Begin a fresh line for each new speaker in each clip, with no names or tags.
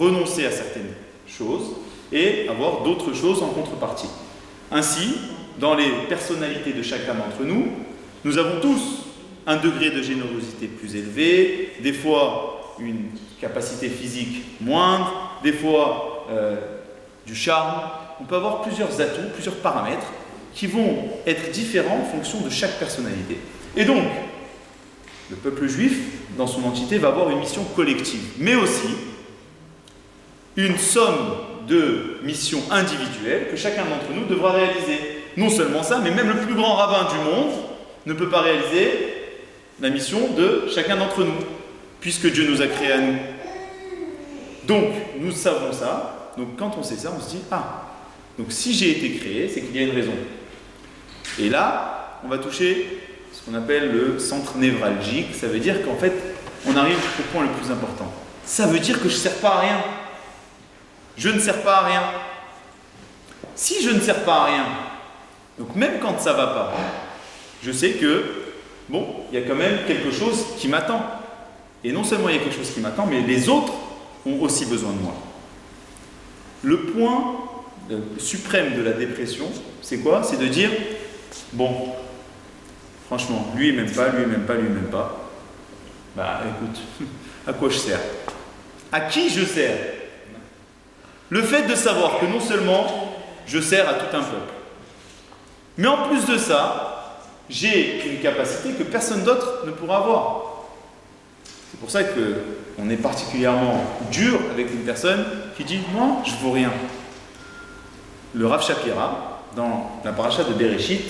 renoncer à certaines choses et avoir d'autres choses en contrepartie. Ainsi, dans les personnalités de chacun d'entre nous, nous avons tous un degré de générosité plus élevé, des fois une capacité physique moindre, des fois du charme. On peut avoir plusieurs atouts, plusieurs paramètres qui vont être différents en fonction de chaque personnalité. Et donc, le peuple juif, dans son entité, va avoir une mission collective, mais aussi une somme de missions individuelles que chacun d'entre nous devra réaliser. Non seulement ça, mais même le plus grand rabbin du monde ne peut pas réaliser la mission de chacun d'entre nous, puisque Dieu nous a créés à nous. Donc, nous savons ça. Donc, quand on sait ça, on se dit, ah, donc si j'ai été créé, c'est qu'il y a une raison. Et là, on va toucher ce qu'on appelle le centre névralgique. Ça veut dire qu'en fait, on arrive au point le plus important. Ça veut dire que je ne sers pas à rien. Je ne sers pas à rien. Si je ne sers pas à rien, donc même quand ça ne va pas, je sais que, bon, il y a quand même quelque chose qui m'attend. Et non seulement il y a quelque chose qui m'attend, mais les autres ont aussi besoin de moi. Le point suprême de la dépression, c'est quoi? C'est de dire, bon, franchement, lui il m'aime pas, lui il m'aime pas, lui il m'aime pas. Bah écoute, à quoi je sers? À qui je sers? Le fait de savoir que non seulement je sers à tout un peuple, mais en plus de ça, j'ai une capacité que personne d'autre ne pourra avoir. C'est pour ça qu'on est particulièrement dur avec une personne qui dit « Moi, je ne vaux rien ». Le Rav Shapira, dans la paracha de Bereshit,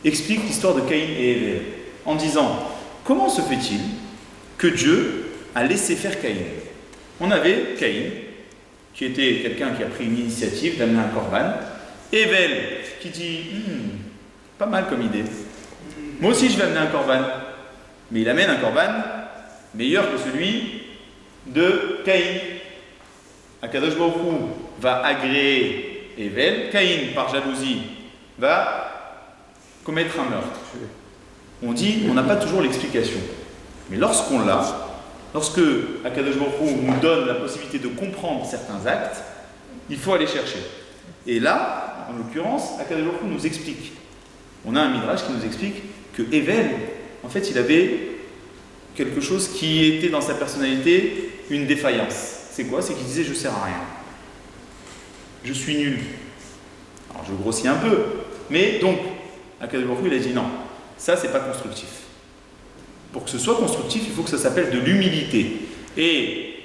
explique l'histoire de Caïn et Èvel en disant « Comment se fait-il que Dieu a laissé faire Caïn ?» On avait Caïn, qui était quelqu'un qui a pris une initiative d'amener un korban, Èvel, qui dit « Pas mal comme idée. Moi aussi, je vais amener un korban. » Mais il amène un korban meilleur que celui de Caïn. Akadosh Baruch Hu va agréer Èvel. Caïn, par jalousie, va commettre un meurtre. On dit, on n'a pas toujours l'explication. Mais lorsqu'on l'a, lorsque Akadosh Baruch Hu nous donne la possibilité de comprendre certains actes, il faut aller chercher. Et là, en l'occurrence, Akadosh Baruch Hu nous explique. On a un midrash qui nous explique que Èvel, en fait, il avait quelque chose qui était dans sa personnalité une défaillance. C'est quoi? C'est qu'il disait je sers à rien. Je suis nul. Alors je grossis un peu. Mais donc, Akadosh Baruch Hu, il a dit non, ça c'est pas constructif. Pour que ce soit constructif, il faut que ça s'appelle de l'humilité. Et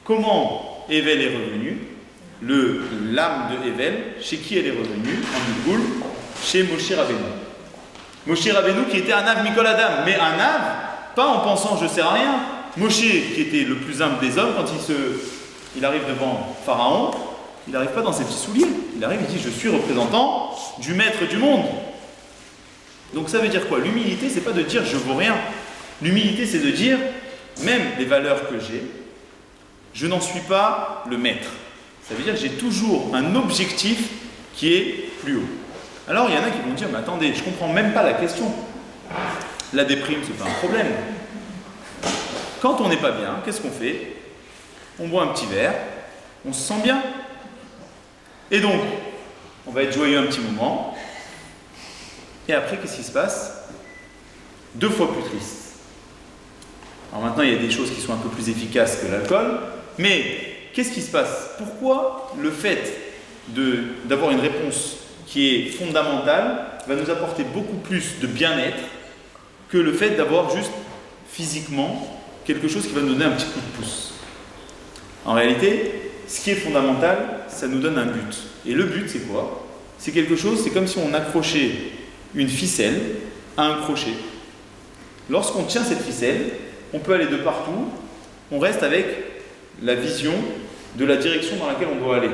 comment Èvel est revenu? L'âme de Èvel, chez qui elle est revenue? En Gilgoul, chez Moshe Rabbeinu. Moshe Rabbeinu qui était un Av Mikol Adam, mais un Av, pas en pensant je sers à rien. Moshe, qui était le plus humble des hommes, quand il arrive devant Pharaon, il n'arrive pas dans ses petits souliers. Il arrive, il dit je suis représentant du maître du monde. Donc ça veut dire quoi? L'humilité, c'est pas de dire je vaux rien. L'humilité, c'est de dire même les valeurs que j'ai, je n'en suis pas le maître. Ça veut dire que j'ai toujours un objectif qui est plus haut. Alors il y en a qui vont dire mais attendez, je comprends même pas la question. La déprime, c'est pas un problème. Quand on n'est pas bien, qu'est-ce qu'on fait? On boit un petit verre, on se sent bien. Et donc, on va être joyeux un petit moment. Et après, qu'est-ce qui se passe? 2 fois plus triste. Alors maintenant, il y a des choses qui sont un peu plus efficaces que l'alcool. Mais qu'est-ce qui se passe? Pourquoi le fait d'avoir une réponse qui est fondamentale va nous apporter beaucoup plus de bien-être que le fait d'avoir juste physiquement quelque chose qui va nous donner un petit coup de pouce. En réalité, ce qui est fondamental, ça nous donne un but. Et le but, c'est quoi? C'est quelque chose, c'est comme si on accrochait une ficelle à un crochet. Lorsqu'on tient cette ficelle, on peut aller de partout, on reste avec la vision de la direction dans laquelle on doit aller.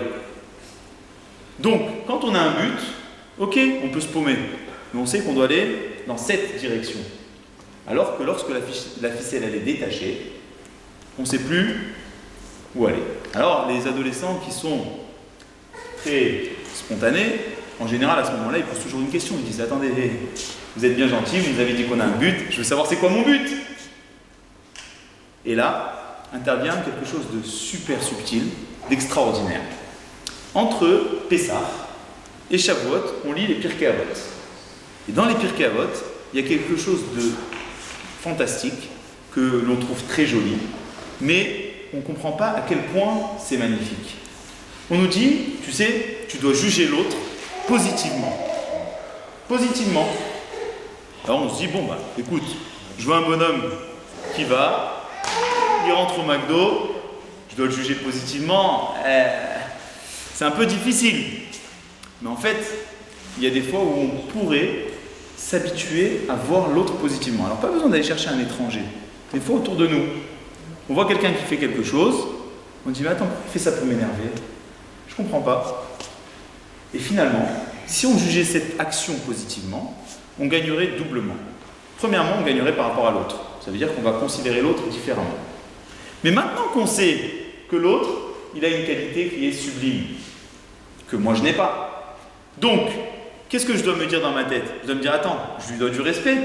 Donc, quand on a un but, ok, on peut se paumer, mais on sait qu'on doit aller dans cette direction. Alors que lorsque la ficelle elle est détachée, on ne sait plus où aller. Alors, les adolescents qui sont très spontanés, en général, à ce moment-là, ils posent toujours une question. Ils disent « Attendez, vous êtes bien gentil, vous nous avez dit qu'on a un but, je veux savoir c'est quoi mon but ?» Et là, intervient quelque chose de super subtil, d'extraordinaire. Entre Pessah et Shavuot, on lit les Pirkei Avot. Et dans les Pirkei Avot, il y a quelque chose de fantastique que l'on trouve très joli, mais on ne comprend pas à quel point c'est magnifique. On nous dit, tu sais, tu dois juger l'autre positivement. Positivement. Alors on se dit, bon bah, écoute, je vois un bonhomme qui va, il rentre au McDo, je dois le juger positivement, c'est un peu difficile. Mais en fait, il y a des fois où on pourrait s'habituer à voir l'autre positivement. Alors pas besoin d'aller chercher un étranger. Des fois autour de nous, on voit quelqu'un qui fait quelque chose, on dit mais attends, pourquoi il fait ça pour m'énerver? Je comprends pas. Et finalement, si on jugeait cette action positivement, on gagnerait doublement. Premièrement, on gagnerait par rapport à l'autre. Ça veut dire qu'on va considérer l'autre différemment. Mais maintenant qu'on sait que l'autre, il a une qualité qui est sublime, que moi je n'ai pas. Donc, qu'est-ce que je dois me dire dans ma tête? Je dois me dire, attends, je lui dois du respect.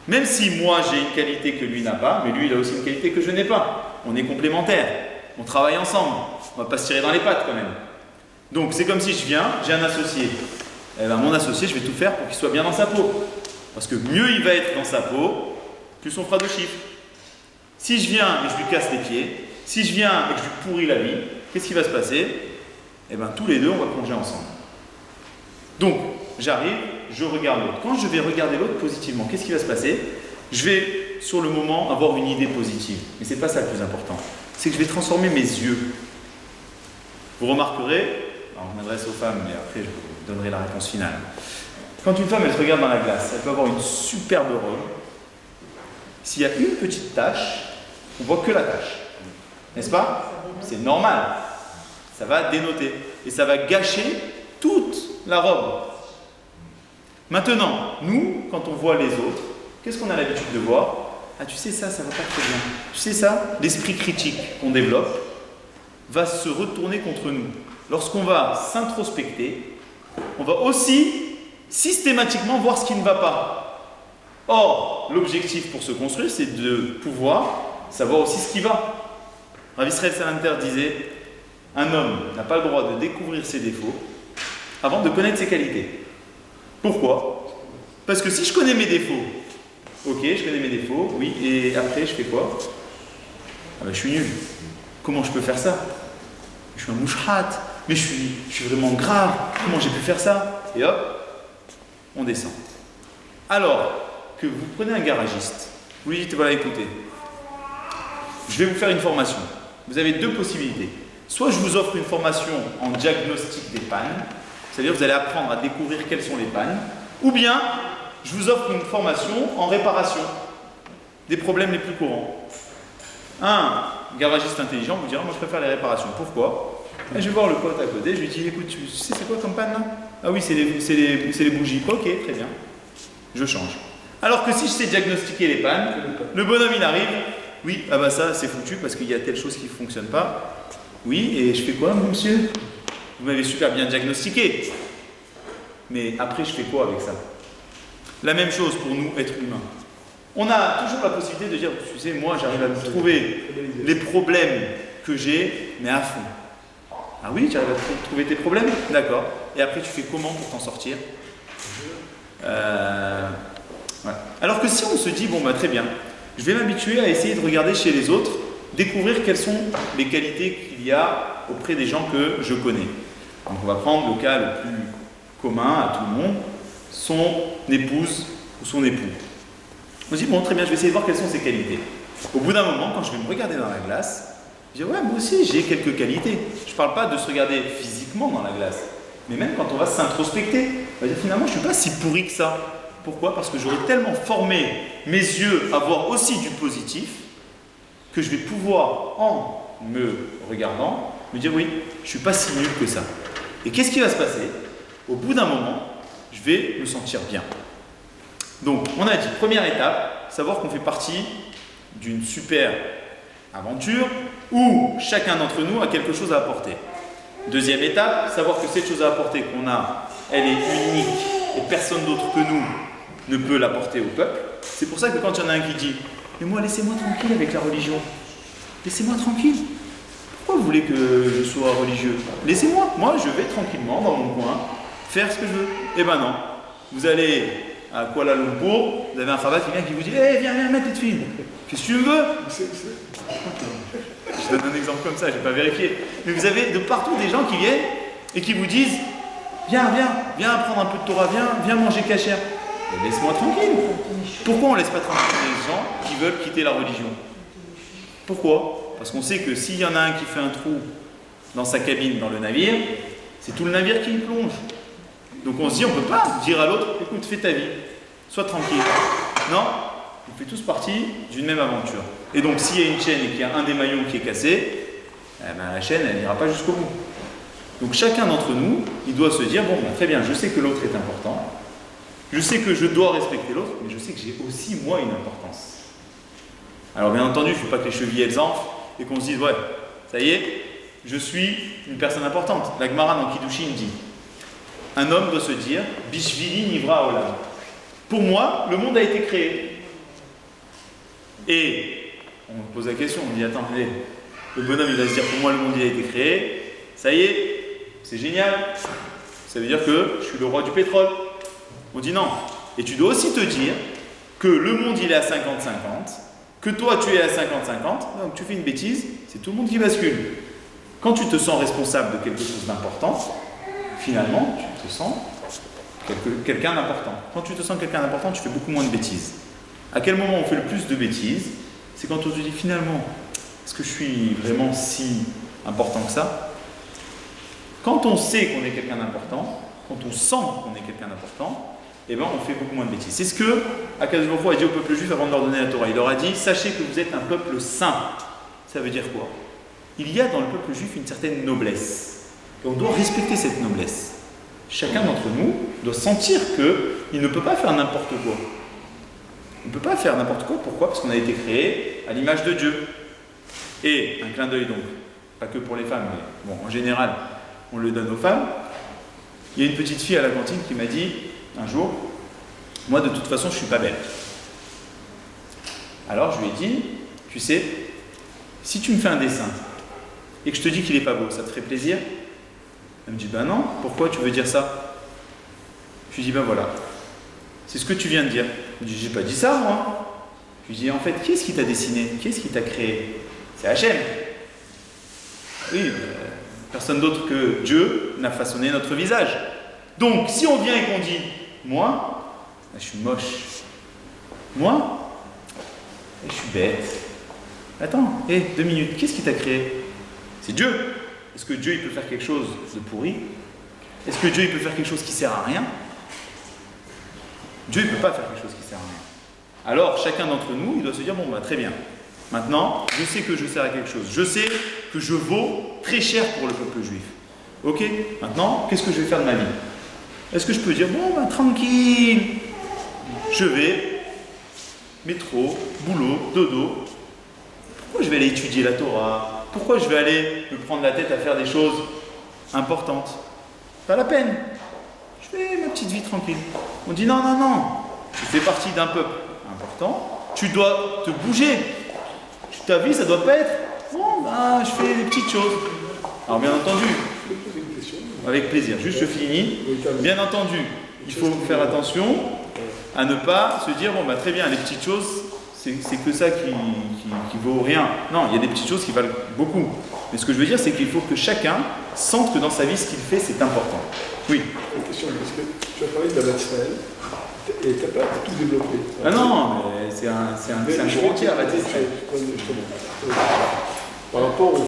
Même si moi j'ai une qualité que lui n'a pas, mais lui il a aussi une qualité que je n'ai pas. On est complémentaires, on travaille ensemble, on ne va pas se tirer dans les pattes quand même. Donc c'est comme si je viens, j'ai un associé. Eh ben, mon associé, je vais tout faire pour qu'il soit bien dans sa peau. Parce que mieux il va être dans sa peau, plus on fera de chiffres. Si je viens et je lui casse les pieds, si je viens et que je lui pourris la vie, qu'est-ce qui va se passer? Eh bien tous les deux, on va plonger ensemble. Donc, j'arrive, je regarde l'autre. Quand je vais regarder l'autre positivement, qu'est-ce qui va se passer? Je vais, sur le moment, avoir une idée positive. Mais ce n'est pas ça le plus important. C'est que je vais transformer mes yeux. Vous remarquerez, alors je m'adresse aux femmes, mais après je vous donnerai la réponse finale. Quand une femme, elle se regarde dans la glace, elle peut avoir une superbe robe. S'il y a une petite tache, on ne voit que la tache. N'est-ce pas? C'est normal. Ça va dénoter. Et ça va gâcher toute la robe. Maintenant, nous, quand on voit les autres, qu'est-ce qu'on a l'habitude de voir? Ah, tu sais ça, ça va pas très bien. Tu sais ça, l'esprit critique qu'on développe va se retourner contre nous. Lorsqu'on va s'introspecter, on va aussi systématiquement voir ce qui ne va pas. Or, l'objectif pour se construire, c'est de pouvoir savoir aussi ce qui va. Rav Israël Salanter disait, un homme n'a pas le droit de découvrir ses défauts avant de connaître ses qualités. Pourquoi? Parce que si je connais mes défauts, ok, je connais mes défauts, oui, et après je fais quoi? Ah ben, je suis nul. Comment je peux faire ça? Je suis un mouchrat, mais je suis vraiment grave. Comment j'ai pu faire ça? Et hop, on descend. Alors que vous prenez un garagiste, vous lui dites, voilà, écoutez, je vais vous faire une formation. Vous avez deux possibilités. Soit je vous offre une formation en diagnostic des pannes, c'est-à-dire vous allez apprendre à découvrir quelles sont les pannes, ou bien je vous offre une formation en réparation des problèmes les plus courants. Un garagiste intelligent vous dira, moi je préfère les réparations. Pourquoi? Et je vais voir le pote à côté, je lui dis, écoute, tu sais c'est quoi comme panne là? Ah oui, c'est les bougies. Ok, très bien. Je change. Alors que si je sais diagnostiquer les pannes, le bonhomme il arrive, oui, ah bah ça c'est foutu parce qu'il y a telle chose qui ne fonctionne pas. Oui, et je fais quoi, monsieur? Vous m'avez super bien diagnostiqué. Mais après, je fais quoi avec ça? La même chose pour nous, êtres humains. On a toujours la possibilité de dire, tu sais, moi, j'arrive à trouver les problèmes que j'ai, mais à fond. Ah oui, tu arrives à trouver tes problèmes? D'accord. Et après, tu fais comment pour t'en sortir? Voilà. Alors que si on se dit, bon, bah très bien, je vais m'habituer à essayer de regarder chez les autres, découvrir quelles sont les qualités qu'il y a auprès des gens que je connais. Donc on va prendre le cas le plus commun à tout le monde, son épouse ou son époux. On se dit, bon, très bien, je vais essayer de voir quelles sont ses qualités. Au bout d'un moment, quand je vais me regarder dans la glace, je dis, ouais, moi aussi, j'ai quelques qualités. Je ne parle pas de se regarder physiquement dans la glace, mais même quand on va s'introspecter, on va dire, finalement, je ne suis pas si pourri que ça. Pourquoi? Parce que j'aurais tellement formé mes yeux à voir aussi du positif, que je vais pouvoir, en me regardant, me dire, oui, je ne suis pas si nul que ça. Et qu'est-ce qui va se passer? Au bout d'un moment, je vais me sentir bien. Donc, on a dit, première étape, savoir qu'on fait partie d'une super aventure où chacun d'entre nous a quelque chose à apporter. Deuxième étape, savoir que cette chose à apporter qu'on a, elle est unique et personne d'autre que nous ne peut l'apporter au peuple. C'est pour ça que quand il y en a un qui dit « Mais moi, laissez-moi tranquille avec la religion. Laissez-moi tranquille. Pourquoi vous voulez que je sois religieux? Laissez-moi. Moi, je vais tranquillement dans mon coin faire ce que je veux. Eh ben non. Vous allez à Kuala Lumpur, vous avez un Chabad qui vient qui vous dit hey, viens, mets tes filles. Qu'est-ce que tu veux? Je donne un exemple comme ça, je n'ai pas vérifié. Mais vous avez de partout des gens qui viennent et qui vous disent viens apprendre un peu de Torah, viens manger kasher. Laisse-moi tranquille. Pourquoi on ne laisse pas tranquille les gens qui veulent quitter la religion? Pourquoi? Parce qu'on sait que s'il y en a un qui fait un trou dans sa cabine dans le navire, c'est tout le navire qui y plonge. Donc on se dit, on ne peut pas dire à l'autre, écoute, fais ta vie, sois tranquille. Non, on fait tous partie d'une même aventure. Et donc s'il y a une chaîne et qu'il y a un des maillons qui est cassé, eh ben, la chaîne, elle n'ira pas jusqu'au bout. Donc chacun d'entre nous, il doit se dire, bon, ben, très bien, je sais que l'autre est important, je sais que je dois respecter l'autre, mais je sais que j'ai aussi, moi, une importance. Alors bien entendu, je ne veux pas que les chevilles elles enflent et qu'on se dise, ouais, ça y est, je suis une personne importante. La Gemara dans Kiddushin dit, un homme doit se dire, Bishvili nivra olam. Pour moi, le monde a été créé. Et on pose la question, on dit, attends, le bonhomme il va se dire, pour moi le monde il a été créé, ça y est, c'est génial, ça veut dire que je suis le roi du pétrole. On dit non. Et tu dois aussi te dire que le monde il est à 50-50, que toi tu es à 50-50, donc tu fais une bêtise, c'est tout le monde qui bascule. Quand tu te sens responsable de quelque chose d'important, finalement tu te sens quelqu'un d'important. Quand tu te sens quelqu'un d'important, tu fais beaucoup moins de bêtises. À quel moment on fait le plus de bêtises? C'est quand on se dit finalement, est-ce que je suis vraiment si important que ça? Quand on sait qu'on est quelqu'un d'important, quand on sent qu'on est quelqu'un d'important, eh ben on fait beaucoup moins de bêtises. C'est ce que Akadosh Baruch Hu a dit au peuple juif avant de leur donner la Torah. Il leur a dit, sachez que vous êtes un peuple saint. Ça veut dire quoi? Il y a dans le peuple juif une certaine noblesse. Et on doit respecter cette noblesse. Chacun d'entre nous doit sentir qu'il ne peut pas faire n'importe quoi. On ne peut pas faire n'importe quoi. Pourquoi? Parce qu'on a été créé à l'image de Dieu. Et un clin d'œil donc, pas que pour les femmes, mais bon, en général, on le donne aux femmes. Il y a une petite fille à la cantine qui m'a dit un jour, moi de toute façon je suis pas belle. Alors je lui ai dit, tu sais, si tu me fais un dessin et que je te dis qu'il est pas beau, ça te ferait plaisir? Elle me dit, ben non, pourquoi tu veux dire ça? Je lui dis, ben voilà, c'est ce que tu viens de dire. Elle me dit, j'ai pas dit ça moi. Je lui dis, en fait, qui est-ce qui t'a dessiné? Qui est-ce qui t'a créé? C'est Hachem. Oui, personne d'autre que Dieu n'a façonné notre visage. Donc, si on vient et qu'on dit, moi, je suis moche. Moi, je suis bête. Attends, 2 minutes, qu'est-ce qui t'a créé? C'est Dieu. Est-ce que Dieu il peut faire quelque chose de pourri? Est-ce que Dieu il peut faire quelque chose qui sert à rien? Dieu il ne peut pas faire quelque chose qui sert à rien. Alors, chacun d'entre nous, il doit se dire, bon, bah, très bien. Maintenant, je sais que je sers à quelque chose. Je sais que je vaux très cher pour le peuple juif. Ok? Maintenant, qu'est-ce que je vais faire de ma vie? Est-ce que je peux dire, bon, ben, tranquille, je vais, métro, boulot, dodo. Pourquoi je vais aller étudier la Torah? Pourquoi je vais aller me prendre la tête à faire des choses importantes? Pas la peine. Je fais ma petite vie tranquille. On dit, non, non, non. Tu fais partie d'un peuple important. Tu dois te bouger. Ta vie, ça doit pas être, bon, ben, je fais des petites choses. Alors, bien entendu, avec plaisir, juste je finis. Bien entendu, il faut faire attention à ne pas se dire, bon, ben, très bien, les petites choses, c'est que ça qui vaut rien. Non, il y a des petites choses qui valent beaucoup. Mais ce que je veux dire, c'est qu'il faut que chacun sente que dans sa vie, ce qu'il fait, c'est important. Oui.
Une question, parce que tu as parlé de la Israël. Et tu n'as pas tout développé.
Ah non, mais c'est un cours entier à bâtir.
Par rapport au